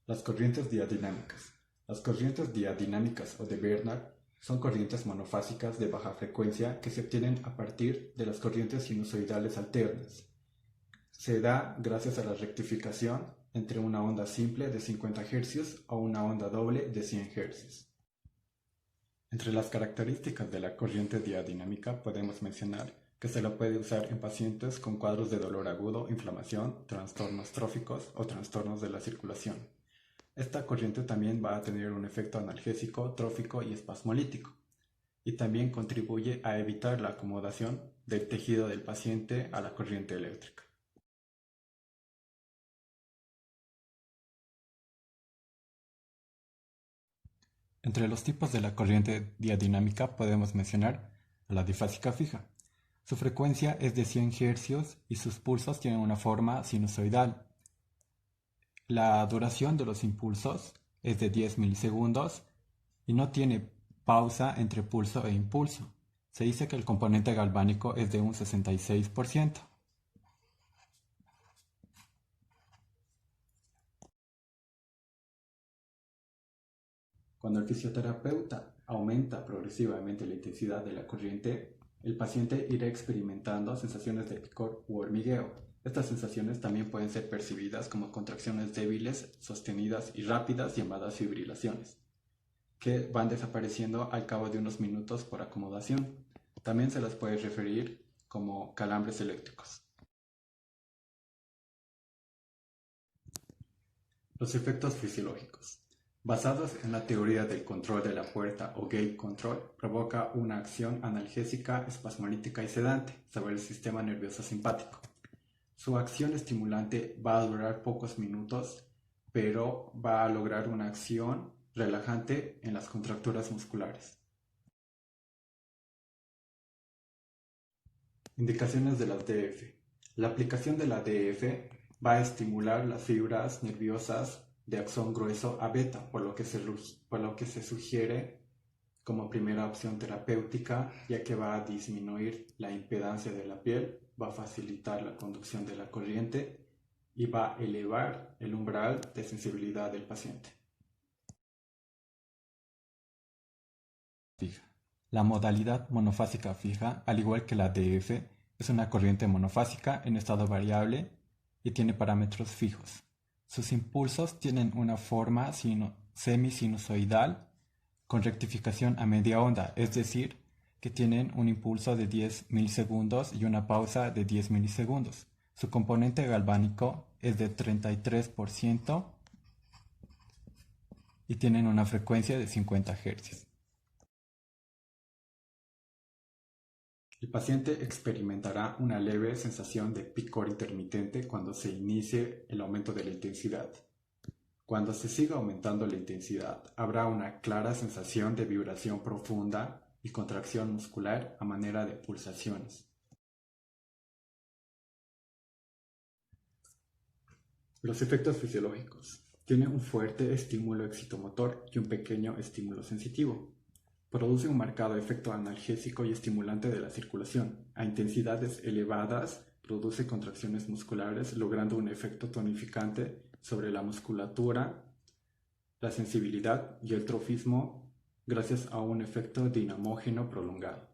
Las corrientes diadinámicas. Las corrientes diadinámicas o de Bernard son corrientes monofásicas de baja frecuencia que se obtienen a partir de las corrientes sinusoidales alternas. Se da gracias a la rectificación entre una onda simple de 50 Hz o una onda doble de 100 Hz. Entre las características de la corriente diadinámica podemos mencionar que se la puede usar en pacientes con cuadros de dolor agudo, inflamación, trastornos tróficos o trastornos de la circulación. Esta corriente también va a tener un efecto analgésico, trófico y espasmolítico, y también contribuye a evitar la acomodación del tejido del paciente a la corriente eléctrica. Entre los tipos de la corriente diadinámica podemos mencionar a la difásica fija. Su frecuencia es de 100 Hz y sus pulsos tienen una forma sinusoidal. La duración de los impulsos es de 10 milisegundos y no tiene pausa entre pulso e impulso. Se dice que el componente galvánico es de un 66%. Cuando el fisioterapeuta aumenta progresivamente la intensidad de la corriente, el paciente irá experimentando sensaciones de picor u hormigueo. Estas sensaciones también pueden ser percibidas como contracciones débiles, sostenidas y rápidas llamadas fibrilaciones, que van desapareciendo al cabo de unos minutos por acomodación. También se las puede referir como calambres eléctricos. Los efectos fisiológicos. Basados en la teoría del control de la puerta o gate control, provoca una acción analgésica, espasmolítica y sedante sobre el sistema nervioso simpático. Su acción estimulante va a durar pocos minutos, pero va a lograr una acción relajante en las contracturas musculares. Indicaciones de las DF. La aplicación de la DF va a estimular las fibras nerviosas de axón grueso a beta, por lo que se sugiere como primera opción terapéutica, ya que va a disminuir la impedancia de la piel, va a facilitar la conducción de la corriente y va a elevar el umbral de sensibilidad del paciente. Fija. La modalidad monofásica fija, al igual que la DF, es una corriente monofásica en estado variable y tiene parámetros fijos. Sus impulsos tienen una forma semisinusoidal con rectificación a media onda, es decir, que tienen un impulso de 10 milisegundos y una pausa de 10 milisegundos. Su componente galvánico es de 33% y tienen una frecuencia de 50 Hz. El paciente experimentará una leve sensación de picor intermitente cuando se inicie el aumento de la intensidad. Cuando se siga aumentando la intensidad, habrá una clara sensación de vibración profunda y contracción muscular a manera de pulsaciones. Los efectos fisiológicos. Tiene un fuerte estímulo excitomotor y un pequeño estímulo sensitivo. Produce un marcado efecto analgésico y estimulante de la circulación. A intensidades elevadas, produce contracciones musculares, logrando un efecto tonificante sobre la musculatura, la sensibilidad y el trofismo gracias a un efecto dinamógeno prolongado.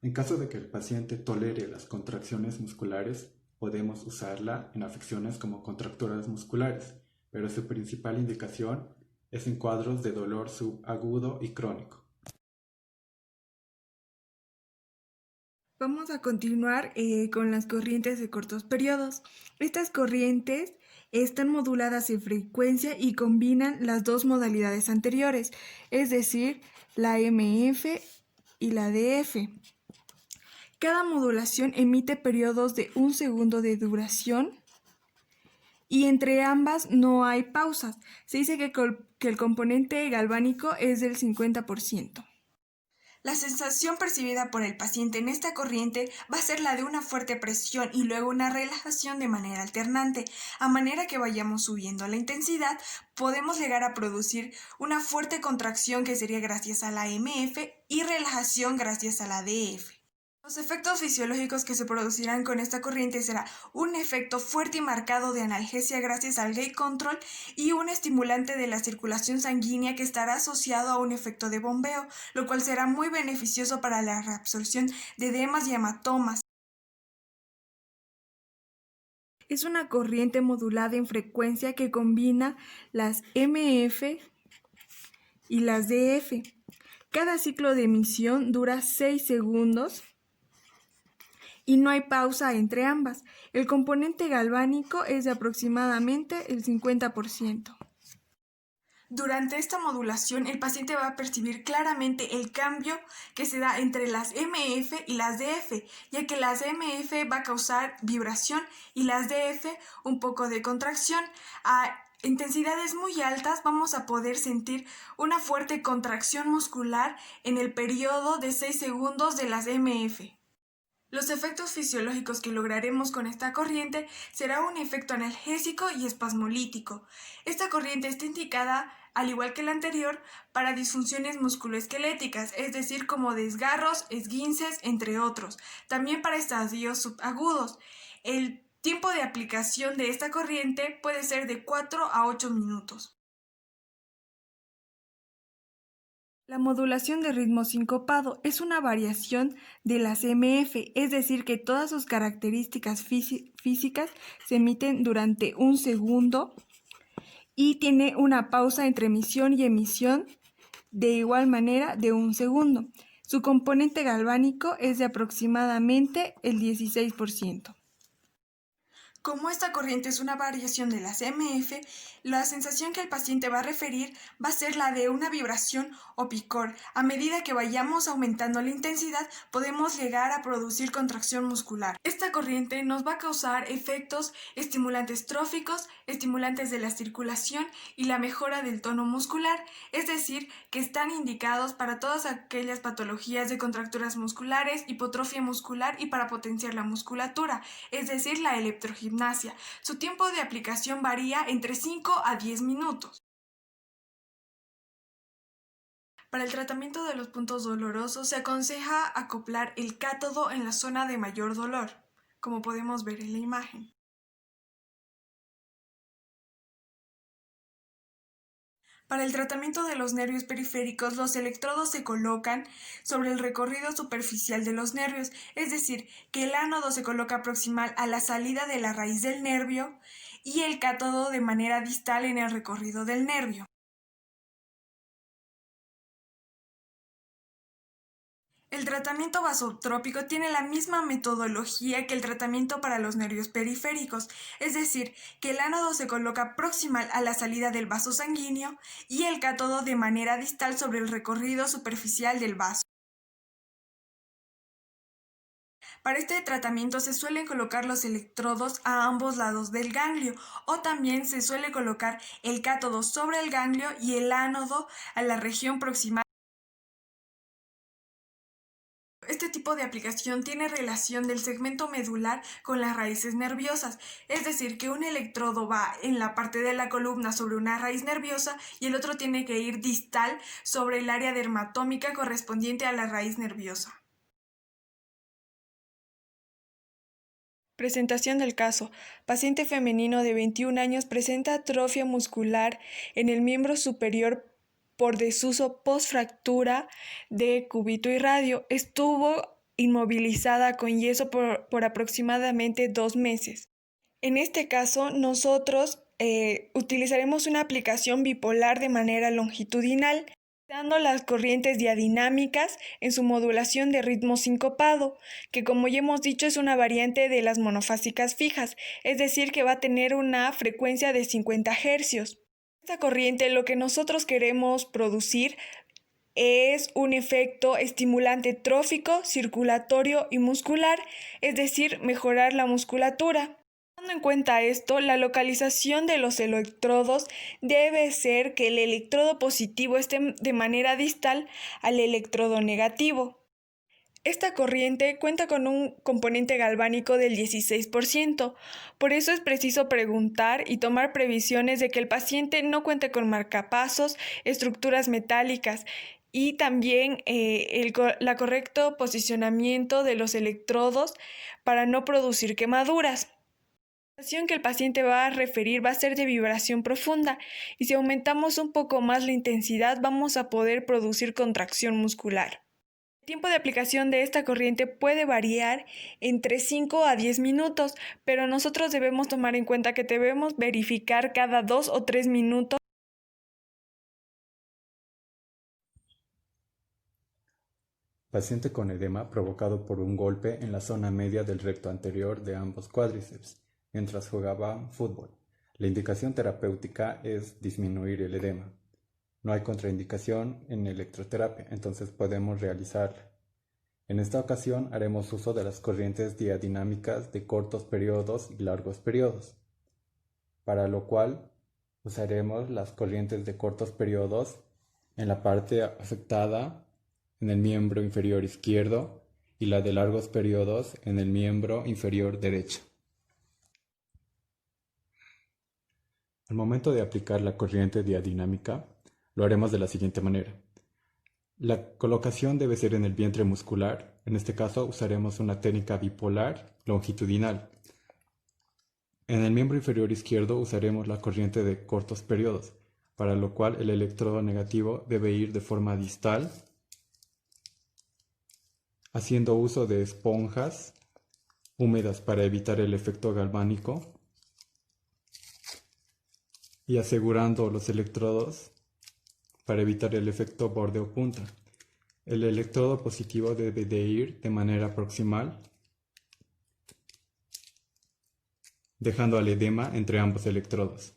En caso de que el paciente tolere las contracciones musculares, podemos usarla en afecciones como contracturas musculares, pero su principal indicación es en cuadros de dolor subagudo y crónico. Vamos a continuar con las corrientes de cortos periodos. Estas corrientes están moduladas en frecuencia y combinan las dos modalidades anteriores, es decir, la MF y la DF. Cada modulación emite periodos de 1 segundo de duración y entre ambas no hay pausas. Se dice que el componente galvánico es del 50%. La sensación percibida por el paciente en esta corriente va a ser la de una fuerte presión y luego una relajación de manera alternante. A manera que vayamos subiendo la intensidad, podemos llegar a producir una fuerte contracción que sería gracias a la MF y relajación gracias a la DF. Los efectos fisiológicos que se producirán con esta corriente será un efecto fuerte y marcado de analgesia gracias al gate control y un estimulante de la circulación sanguínea que estará asociado a un efecto de bombeo, lo cual será muy beneficioso para la reabsorción de edemas y hematomas. Es una corriente modulada en frecuencia que combina las MF y las DF. Cada ciclo de emisión dura 6 segundos y no hay pausa entre ambas. El componente galvánico es de aproximadamente el 50%. Durante esta modulación, el paciente va a percibir claramente el cambio que se da entre las MF y las DF, ya que las MF va a causar vibración y las DF un poco de contracción. A intensidades muy altas vamos a poder sentir una fuerte contracción muscular en el periodo de 6 segundos de las MF. Los efectos fisiológicos que lograremos con esta corriente será un efecto analgésico y espasmolítico. Esta corriente está indicada, al igual que la anterior, para disfunciones musculoesqueléticas, es decir, como desgarros, esguinces, entre otros. También para estadios subagudos. El tiempo de aplicación de esta corriente puede ser de 4 a 8 minutos. La modulación de ritmo sincopado es una variación de las MF, es decir, que todas sus características físicas se emiten durante un segundo y tiene una pausa entre emisión y emisión de igual manera de un segundo. Su componente galvánico es de aproximadamente el 16%. Como esta corriente es una variación de las MF, la sensación que el paciente va a referir va a ser la de una vibración o picor. A medida que vayamos aumentando la intensidad, podemos llegar a producir contracción muscular. Esta corriente nos va a causar efectos estimulantes tróficos, estimulantes de la circulación y la mejora del tono muscular, es decir, que están indicados para todas aquellas patologías de contracturas musculares, hipotrofia muscular y para potenciar la musculatura, es decir, la electrogimnasia. Su tiempo de aplicación varía entre 5 a 10 minutos. Para el tratamiento de los puntos dolorosos se aconseja acoplar el cátodo en la zona de mayor dolor, como podemos ver en la imagen. Para el tratamiento de los nervios periféricos, los electrodos se colocan sobre el recorrido superficial de los nervios, es decir, que el ánodo se coloca proximal a la salida de la raíz del nervio y el cátodo de manera distal en el recorrido del nervio. El tratamiento vasotrópico tiene la misma metodología que el tratamiento para los nervios periféricos, es decir, que el ánodo se coloca proximal a la salida del vaso sanguíneo y el cátodo de manera distal sobre el recorrido superficial del vaso. Para este tratamiento se suelen colocar los electrodos a ambos lados del ganglio o también se suele colocar el cátodo sobre el ganglio y el ánodo a la región proximal. Este tipo de aplicación tiene relación del segmento medular con las raíces nerviosas, es decir, que un electrodo va en la parte de la columna sobre una raíz nerviosa y el otro tiene que ir distal sobre el área dermatómica correspondiente a la raíz nerviosa. Presentación del caso. Paciente femenino de 21 años presenta atrofia muscular en el miembro superior por desuso postfractura de cúbito y radio. Estuvo inmovilizada con yeso por aproximadamente 2 meses. En este caso, nosotros utilizaremos una aplicación bipolar de manera longitudinal, dando las corrientes diadinámicas en su modulación de ritmo sincopado, que como ya hemos dicho es una variante de las monofásicas fijas, es decir que va a tener una frecuencia de 50 Hz. Esta corriente lo que nosotros queremos producir es un efecto estimulante trófico, circulatorio y muscular, es decir, mejorar la musculatura. Teniendo en cuenta esto, la localización de los electrodos debe ser que el electrodo positivo esté de manera distal al electrodo negativo. Esta corriente cuenta con un componente galvánico del 16%, por eso es preciso preguntar y tomar previsiones de que el paciente no cuente con marcapasos, estructuras metálicas y también la correcto posicionamiento de los electrodos para no producir quemaduras. La sensación que el paciente va a referir va a ser de vibración profunda y si aumentamos un poco más la intensidad vamos a poder producir contracción muscular. El tiempo de aplicación de esta corriente puede variar entre 5 a 10 minutos, pero nosotros debemos tomar en cuenta que debemos verificar cada 2 o 3 minutos. Paciente con edema provocado por un golpe en la zona media del recto anterior de ambos cuádriceps mientras jugaba fútbol. La indicación terapéutica es disminuir el edema. No hay contraindicación en electroterapia, entonces podemos realizarla. En esta ocasión haremos uso de las corrientes diadinámicas de cortos periodos y largos periodos, para lo cual usaremos las corrientes de cortos periodos en la parte afectada en el miembro inferior izquierdo y la de largos periodos en el miembro inferior derecho. Al momento de aplicar la corriente diadinámica, lo haremos de la siguiente manera. La colocación debe ser en el vientre muscular. En este caso usaremos una técnica bipolar longitudinal. En el miembro inferior izquierdo usaremos la corriente de cortos periodos, para lo cual el electrodo negativo debe ir de forma distal, haciendo uso de esponjas húmedas para evitar el efecto galvánico y asegurando los electrodos para evitar el efecto bordeo punta. El electrodo positivo debe de ir de manera proximal, dejando al edema entre ambos electrodos.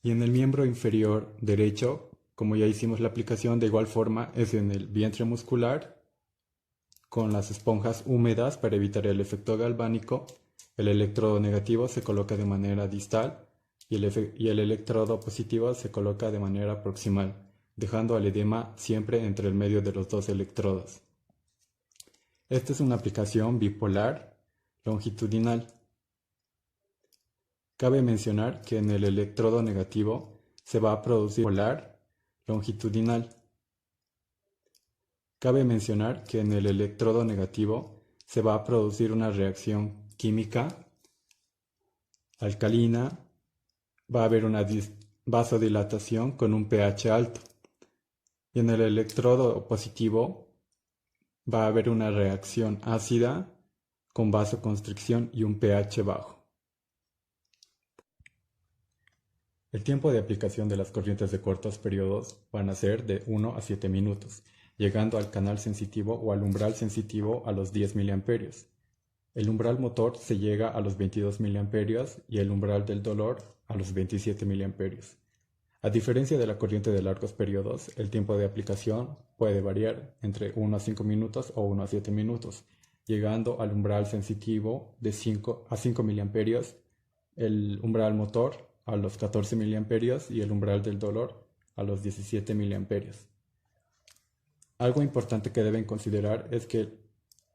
Y en el miembro inferior derecho, como ya hicimos la aplicación, de igual forma es en el vientre muscular, con las esponjas húmedas para evitar el efecto galvánico. El electrodo negativo se coloca de manera distal y el electrodo positivo se coloca de manera proximal, dejando al edema siempre entre el medio de los dos electrodos. Esta es una aplicación bipolar longitudinal. Cabe mencionar que en el electrodo negativo se va a producir bipolar longitudinal. Cabe mencionar que en el electrodo negativo se va a producir una reacción química alcalina, va a haber una vasodilatación con un pH alto. Y en el electrodo positivo va a haber una reacción ácida con vasoconstricción y un pH bajo. El tiempo de aplicación de las corrientes de cortos periodos van a ser de 1 a 7 minutos, llegando al canal sensitivo o al umbral sensitivo a los 10 mA. El umbral motor se llega a los 22 mA y el umbral del dolor a los 27 mA. A diferencia de la corriente de largos periodos, el tiempo de aplicación puede variar entre 1 a 5 minutos o 1 a 7 minutos, llegando al umbral sensitivo de 5 a 5 mA, el umbral motor a los 14 mA y el umbral del dolor a los 17 mA. Algo importante que deben considerar es que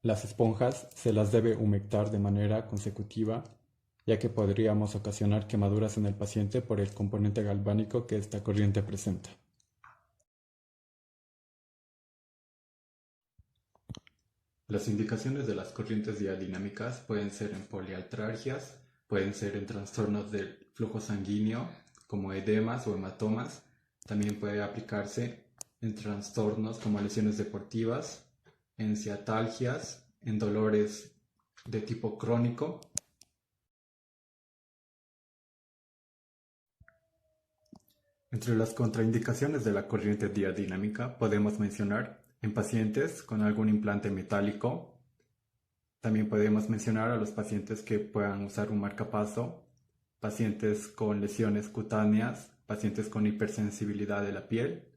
las esponjas se las debe humectar de manera consecutiva, ya que podríamos ocasionar quemaduras en el paciente por el componente galvánico que esta corriente presenta. Las indicaciones de las corrientes diadinámicas pueden ser en poliartralgias, pueden ser en trastornos del flujo sanguíneo, como edemas o hematomas. También puede aplicarse en trastornos como lesiones deportivas, en ciatalgias, en dolores de tipo crónico. Entre las contraindicaciones de la corriente diadinámica podemos mencionar en pacientes con algún implante metálico. También podemos mencionar a los pacientes que puedan usar un marcapaso, pacientes con lesiones cutáneas, pacientes con hipersensibilidad de la piel,